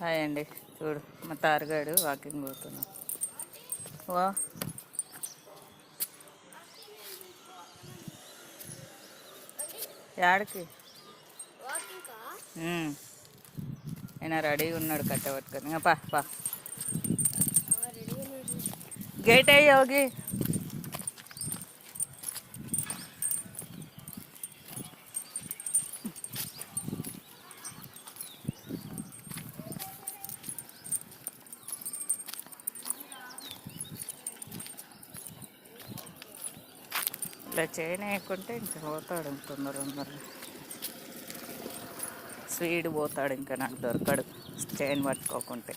Hi అండి. చూడు మా తారగాడు వాకింగ్ పోతున్నాం. వా యాడికి ఆయన రెడీగా ఉన్నాడు కట్ట పట్టుకొని. పా పా గేట్ అయ్యి యోగి. ఇలా చేయనేయకుంటే ఇంకా పోతాడు తొందరగా. స్పీడ్ పోతాడు, ఇంకా నాకు దొరకడు చైన్ పట్టుకోకుంటే.